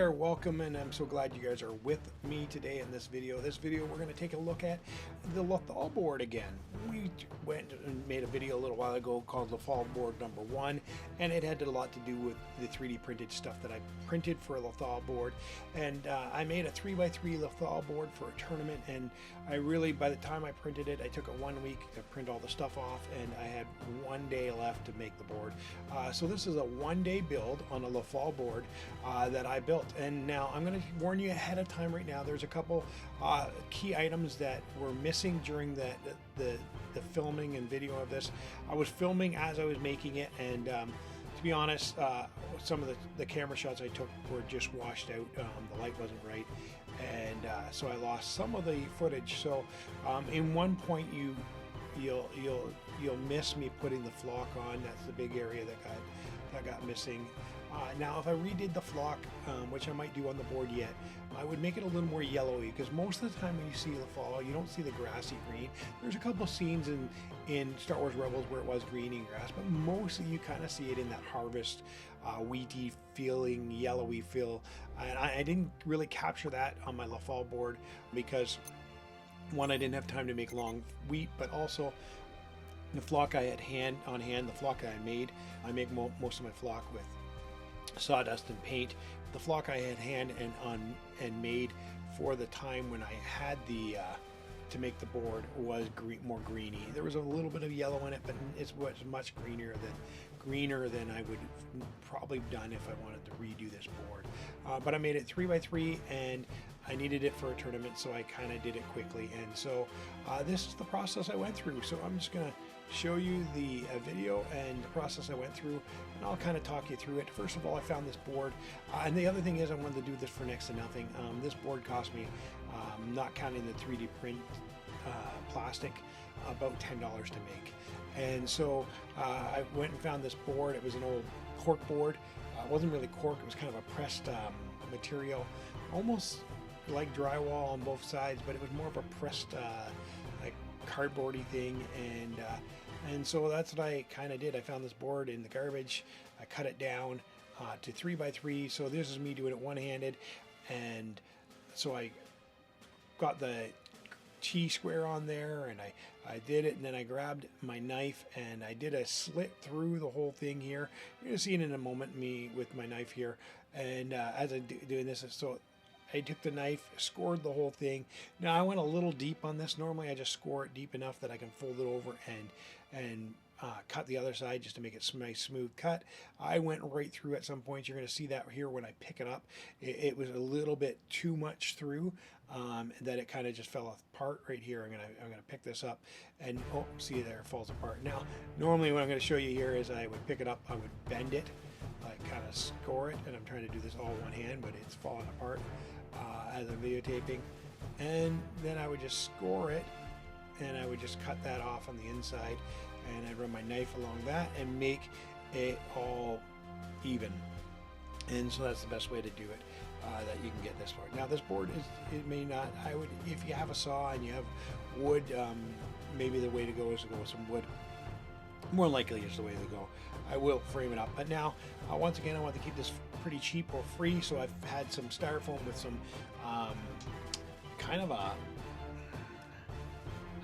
there, welcome, and I'm so glad you guys are with me today in this video. We're going to take a look at the Lothal board again. We went and made a video a little while ago called Lothal board number 1, and it had a lot to do with the 3D printed stuff that I printed for a Lothal board. And I made a 3x3 Lothal board for a tournament, and I really, by the time I printed it, I took it 1 week to print all the stuff off, and I had 1 day left to make the board. So this is a 1-day build on a Lothal board that I built. And now I'm going to warn you ahead of time right now, there's a couple key items that were missing during the filming and video of this. I was filming as I was making it, and to be honest, some of the camera shots I took were just washed out. The light wasn't right, and so I lost some of the footage. So in one point you'll miss me putting the flock on. That's the big area that got missing. Now if I redid the flock, which I might do on the board yet, I would make it a little more yellowy, because most of the time when you see Lothal, you don't see the grassy green. There's a couple scenes in Star Wars Rebels where it was green grass, but mostly you kind of see it in that harvest wheaty feeling, yellowy feel. And I didn't really capture that on my Lothal board because, one, I didn't have time to make long wheat, but also the flock I had on hand, the flock I made, I make most of my flock with sawdust and paint. The flock I had and made for the time when I had the to make the board was more greeny. There was a little bit of yellow in it, but it was much greener than I would probably have done if I wanted to redo this board. But I made it 3x3, and I needed it for a tournament, so I kind of did it quickly. And so this is the process I went through. So I'm just gonna show you the video and the process I went through, and I'll kind of talk you through it. First of all, I found this board, and the other thing is I wanted to do this for next to nothing. This board cost me, not counting the 3D print plastic, about $10 to make. And so I went and found this board. It was an old cork board. It wasn't really cork, it was kind of a pressed material, almost like drywall on both sides, but it was more of a pressed like cardboardy thing. And so that's what I kind of did. I found this board in the garbage. I cut it down to 3x3. So this is me doing it one-handed, and so I got the T-square on there, and I did it, and then I grabbed my knife and I did a slit through the whole thing here. You're gonna see it in a moment, me with my knife here. And as I'm doing this, so I took the knife, scored the whole thing. Now I went a little deep on this. Normally I just score it deep enough that I can fold it over and cut the other side just to make it a nice smooth cut. I went right through at some points. You're going to see that here when I pick it up. It was a little bit too much through, that it kind of just fell apart right here. I'm gonna pick this up, and oh, see there, it falls apart. Now normally what I'm going to show you here is I would pick it up, I would bend it, I kind of score it, and I'm trying to do this all one hand, but it's falling apart as I'm videotaping. And then I would just score it, and I would just cut that off on the inside, and I'd run my knife along that and make it all even. And so that's the best way to do it, that you can get this board. Now this board it may not, I would, if you have a saw and you have wood, maybe the way to go is to go with some wood. More likely is the way to go. I will frame it up. But now, once again, I want to keep this pretty cheap or free, so I've had some styrofoam with some kind of a, I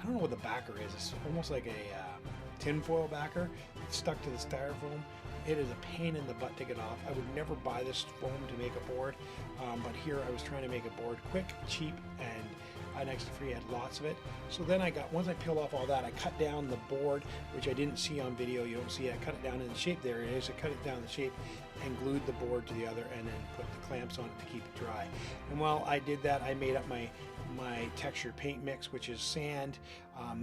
don't know what the backer is. It's almost like a tinfoil backer. It's stuck to the styrofoam. It is a pain in the butt to get off. I would never buy this foam to make a board, but here I was trying to make a board quick, cheap, and next to free. I had lots of it. So then once I peeled off all that, I cut down the board, which I didn't see on video. You don't see it. I cut it down in the shape. There it is. I cut it down in the shape and glued the board to the other, and then put the clamps on it to keep it dry. And while I did that, I made up my textured paint mix, which is sand,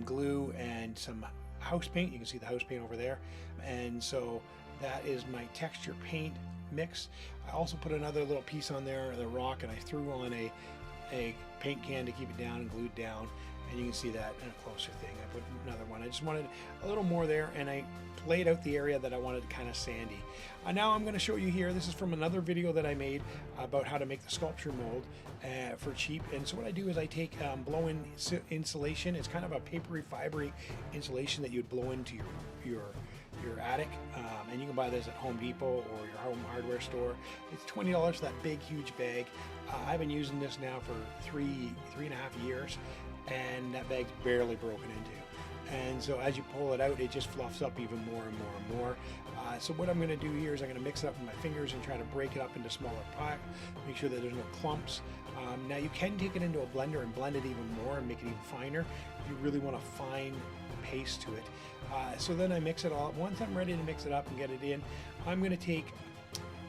glue, and some house paint. You can see the house paint over there. And so that is my texture paint mix. I also put another little piece on there, the rock, and I threw on a paint can to keep it down and glued down. and you can see that in a closer thing. I put another one. I just wanted a little more there, and I laid out the area that I wanted kind of sandy. Now I'm going to show you here, this is from another video that I made about how to make the sculpture mold for cheap. And so what I do is I take blow-in insulation. It's kind of a papery, fibery insulation that you'd blow into your attic, and you can buy this at Home Depot or your home hardware store. It's $20 for that big huge bag. I've been using this now for three and a half years, and that bag's barely broken into. And so as you pull it out, it just fluffs up even more and more and more. So what I'm going to do here is I'm going to mix it up with my fingers and try to break it up into smaller packs, make sure that there's no clumps. Now you can take it into a blender and blend it even more and make it even finer if you really want a fine paste to it. So then I mix it all up. Once I'm ready to mix it up and get it in, I'm going to take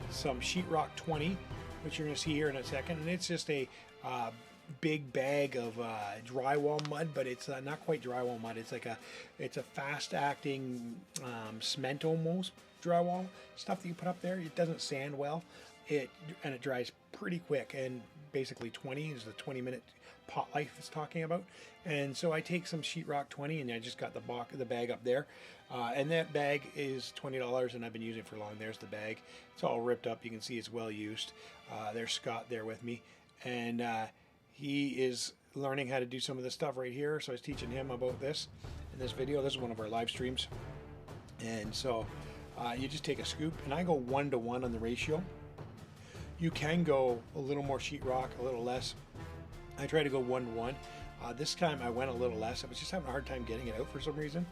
some sheetrock 20, which you're going to see here in a second, and it's just a big bag of drywall mud, but it's not quite drywall mud. It's a fast-acting cement almost drywall stuff that you put up there. It doesn't sand well, and it dries pretty quick. And basically 20 is the 20-minute pot life it's talking about. And so I take some sheetrock 20, and I just got the bag up there, and that bag is $20, and I've been using it for long. There's the bag. It's all ripped up. You can see it's well used. There's Scott there with me, and he is learning how to do some of this stuff right here. So I was teaching him about this in this video. This is one of our live streams. And so you just take a scoop, and I go 1-to-1 on the ratio. You can go a little more sheetrock, a little less. I try to go 1-to-1. This time I went a little less. I was just having a hard time getting it out for some reason.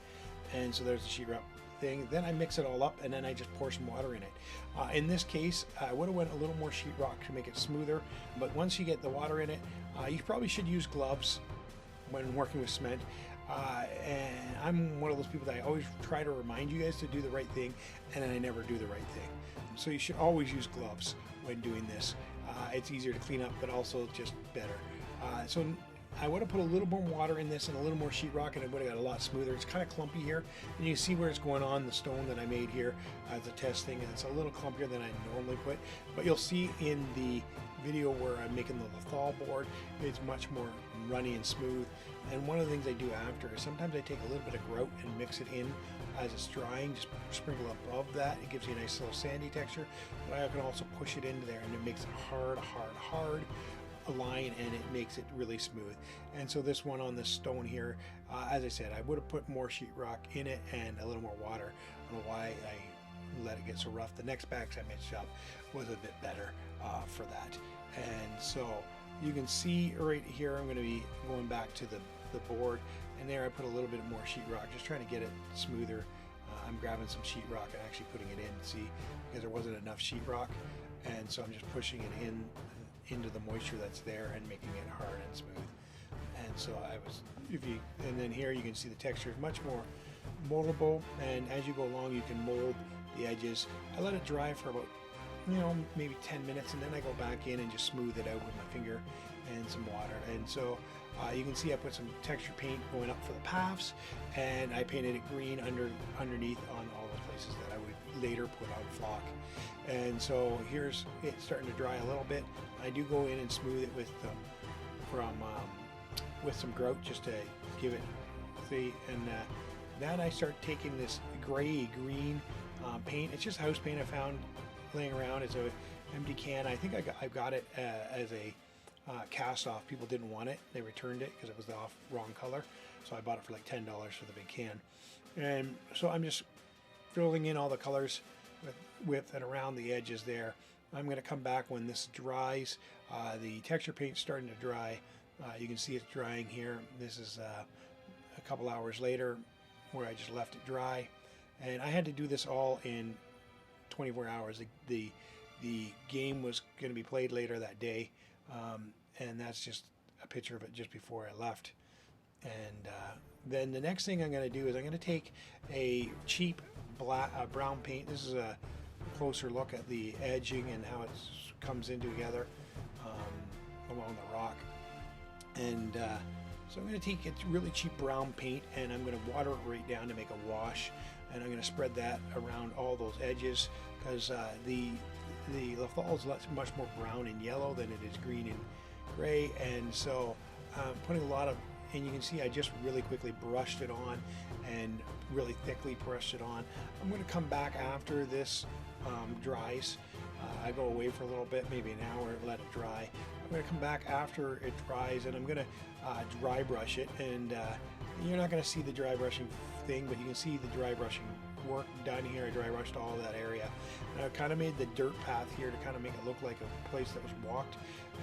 And so there's the sheetrock thing. Then I mix it all up, and then I just pour some water in it. In this case, I would have went a little more sheetrock to make it smoother. But once you get the water in it, you probably should use gloves when working with cement. And I'm one of those people that I always try to remind you guys to do the right thing, and then I never do the right thing. So you should always use gloves when doing this. It's easier to clean up, but also just better. So I would have put a little more water in this and a little more sheetrock, and it would have got a lot smoother. It's kind of clumpy here, and you can see where it's going on the stone that I made here as a test thing, and it's a little clumpier than I normally put. But you'll see in the video where I'm making the Lothal board, it's much more runny and smooth. And one of the things I do after is sometimes I take a little bit of grout and mix it in as it's drying, just sprinkle above that. It gives you a nice little sandy texture, but I can also push it into there, and it makes it hard a line, and it makes it really smooth. And so this one on this stone here, as I said, I would have put more sheetrock in it and a little more water. I don't know why I let it get so rough. The next batch I mixed up was a bit better for that. And so you can see right here, I'm going to be going back to the board, and there I put a little bit more sheetrock, just trying to get it smoother. I'm grabbing some sheetrock and actually putting it in, see, because there wasn't enough sheetrock, and so I'm just pushing it into the moisture that's there and making it hard and smooth. And so and then here you can see the texture is much more moldable, and as you go along you can mold the edges. I let it dry for about maybe 10 minutes, and then I go back in and just smooth it out with my finger and some water. And so you can see I put some texture paint going up for the paths, and I painted it green underneath on all those places that I would later put on flock. And so here's it starting to dry a little bit. I do go in and smooth it with some grout just to give it and then I start taking this gray green paint. It's just house paint I found laying around. It's an empty can. I think I got it as a cast off. People didn't want it. They returned it because it was the wrong color. So I bought it for like $10 for the big can. And so I'm just filling in all the colors with and around the edges there. I'm going to come back when this dries. The texture paint's starting to dry. You can see it's drying here. This is a couple hours later where I just left it dry. And I had to do this all in 24 hours. The game was going to be played later that day, and that's just a picture of it just before I left. And then the next thing I'm going to do is I'm going to take a cheap brown paint. This is a closer look at the edging and how it comes in together along the rock. And so I'm going to take a really cheap brown paint, and I'm going to water it right down to make a wash, and I'm going to spread that around all those edges, because the Lothal is much more brown and yellow than it is green and gray. And so I'm putting a lot of and you can see I just really quickly brushed it on and really thickly brushed it on. I'm going to come back after this dries. I go away for a little bit, maybe an hour, let it dry. I'm going to come back after it dries, and I'm going to dry brush it. And you're not going to see the dry brushing thing, but you can see the dry brushing work done here. I dry brushed all of that area, and I kind of made the dirt path here to kind of make it look like a place that was walked.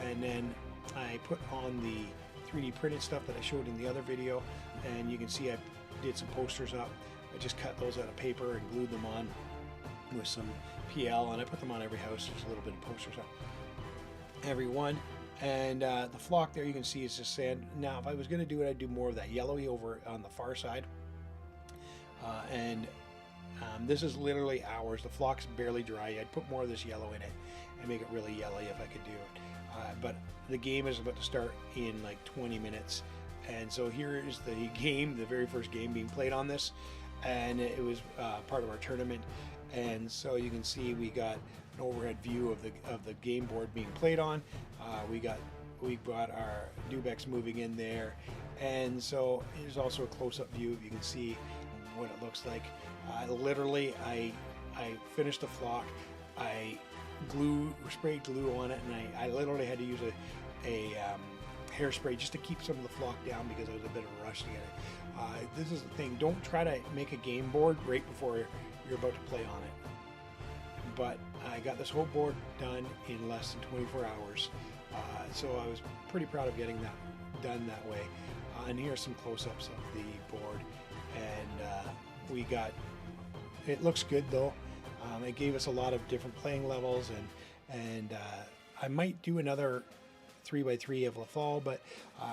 And then I put on the 3D printed stuff that I showed in the other video, and you can see I did some posters up. I just cut those out of paper and glued them on with some PL, and I put them on every house. There's a little bit of posters up every one. And the flock there, you can see, is just sand. Now if I was going to do it, I'd do more of that yellowy over on the far side. This is literally hours. The flock's barely dry. I'd put more of this yellow in it and make it really yellowy if I could do it. But the game is about to start in like 20 minutes. And so here is the game, the very first game being played on this. And it was part of our tournament. And so you can see we got an overhead view of the game board being played on. We brought our Dubex moving in there. And so there's also a close-up view. You can see what it looks like. Literally, I finished the flock. I sprayed glue on it, and I literally had to use a hairspray just to keep some of the flock down because it was a bit of a rush to get it. This is the thing. Don't try to make a game board right before you're about to play on it. But I got this whole board done in less than 24 hours. So I was pretty proud of getting that done that way. And here's some close-ups of the board. And it looks good though. It gave us a lot of different playing levels, and I might do another 3x3 of Lothal, but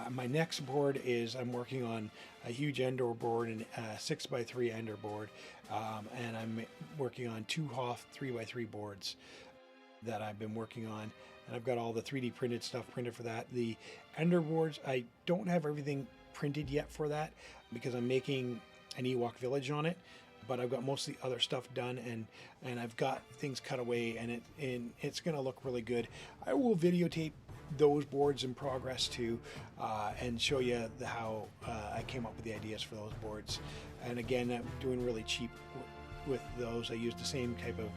my next board is I'm working on a huge Endor board and a 6x3 Endor board, and I'm working on 2 Hoth 3x3 boards that I've been working on, and I've got all the 3D printed stuff printed for that. The Endor boards, I don't have everything printed yet for that because I'm making an Ewok village on it, but I've got most of the other stuff done, and I've got things cut away, and it's going to look really good. I will videotape those boards in progress too, and show you how I came up with the ideas for those boards. And again, I'm doing really cheap with those. I used the same type of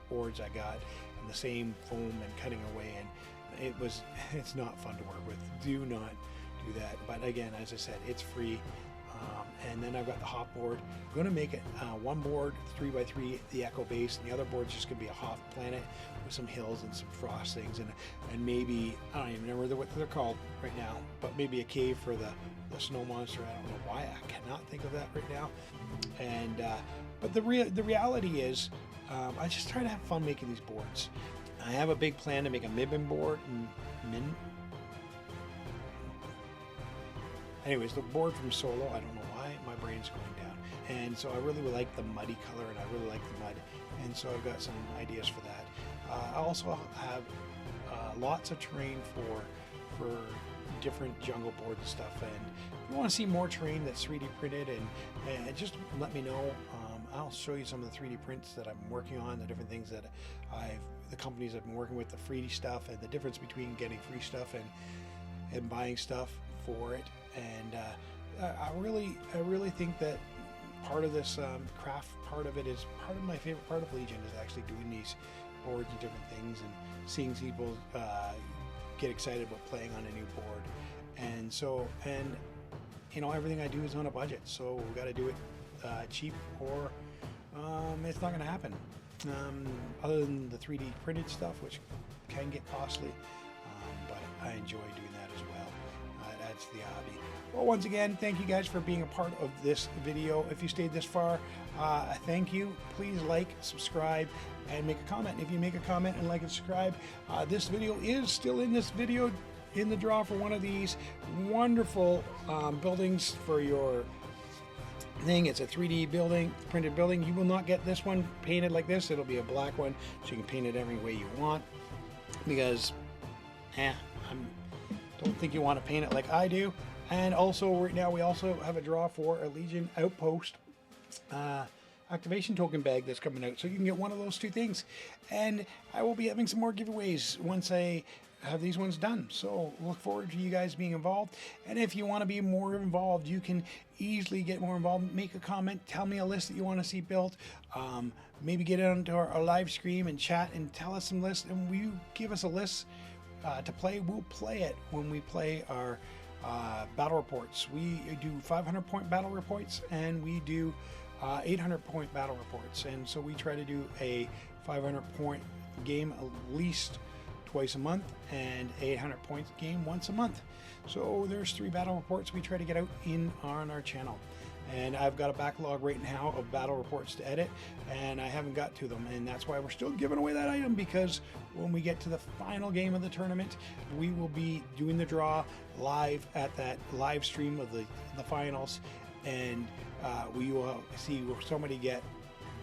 boards I got and the same foam and cutting away, and it's not fun to work with. Do not do that. But again, as I said, it's free. And then I've got the Hoth board. I'm going to make it one board 3x3, the Echo base, and the other board's just going to be a Hoth planet with some hills and some frostings, and maybe, I don't even remember what they're called right now, but maybe a cave for the snow monster. I don't know why, I cannot think of that right now. And but the reality is, I just try to have fun making these boards. I have a big plan to make a Mibin board. Anyways, the board from Solo, I don't know why, my brain's going down. And so I really like the muddy color, and I really like the mud. And so I've got some ideas for that. I also have lots of terrain for different jungle boards and stuff. And if you want to see more terrain that's 3D printed, and just let me know. I'll show you some of the 3D prints that I'm working on, the different things that the companies I've been working with, the free stuff, and the difference between getting free stuff and buying stuff for it. And I really think that part of this craft part of it is part of my favorite part of Legion is actually doing these boards and different things and seeing people get excited about playing on a new board. And so, and you know, everything I do is on a budget, so we got to do it cheap, or it's not going to happen. Other than the 3D printed stuff, which can get costly, but I enjoy doing that as well. It adds to the hobby. Well, once again, thank you guys for being a part of this video. If you stayed this far, thank you. Please like, subscribe, and make a comment. If you make a comment and like and subscribe, this video is still in the draw for one of these wonderful buildings for your thing. It's a 3D building, printed building. You will not get this one painted like this. It'll be a black one, so you can paint it every way you want, because I don't think you want to paint it like I do. And also right now we also have a draw for a Legion Outpost activation token bag that's coming out, so you can get one of those two things. And I will be having some more giveaways once I have these ones done. So look forward to you guys being involved. And if you want to be more involved, you can easily get more involved. Make a comment, tell me a list that you want to see built. Maybe get onto our live stream and chat and tell us some lists. And will you give us a list to play? We'll play it when we play our battle reports. We do 500-point battle reports, and we do 800-point battle reports. And so we try to do a 500-point game at least twice a month and 800-point game once a month. So there's 3 battle reports we try to get out on our channel. And I've got a backlog right now of battle reports to edit, and I haven't got to them, and that's why we're still giving away that item, because when we get to the final game of the tournament, we will be doing the draw live at that live stream of the finals, and we will see somebody get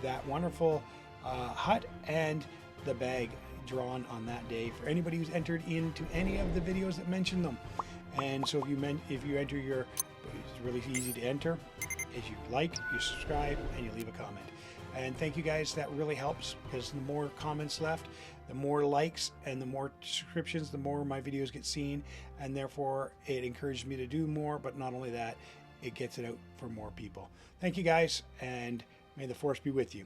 that wonderful hut and the bag drawn on that day for anybody who's entered into any of the videos that mention them. And so if you enter your, it's really easy to enter. Is you like, you subscribe, and you leave a comment. And thank you guys, that really helps, because the more comments left, the more likes and the more subscriptions, the more my videos get seen, and therefore it encourages me to do more. But not only that, it gets it out for more people. Thank you guys, and may the force be with you.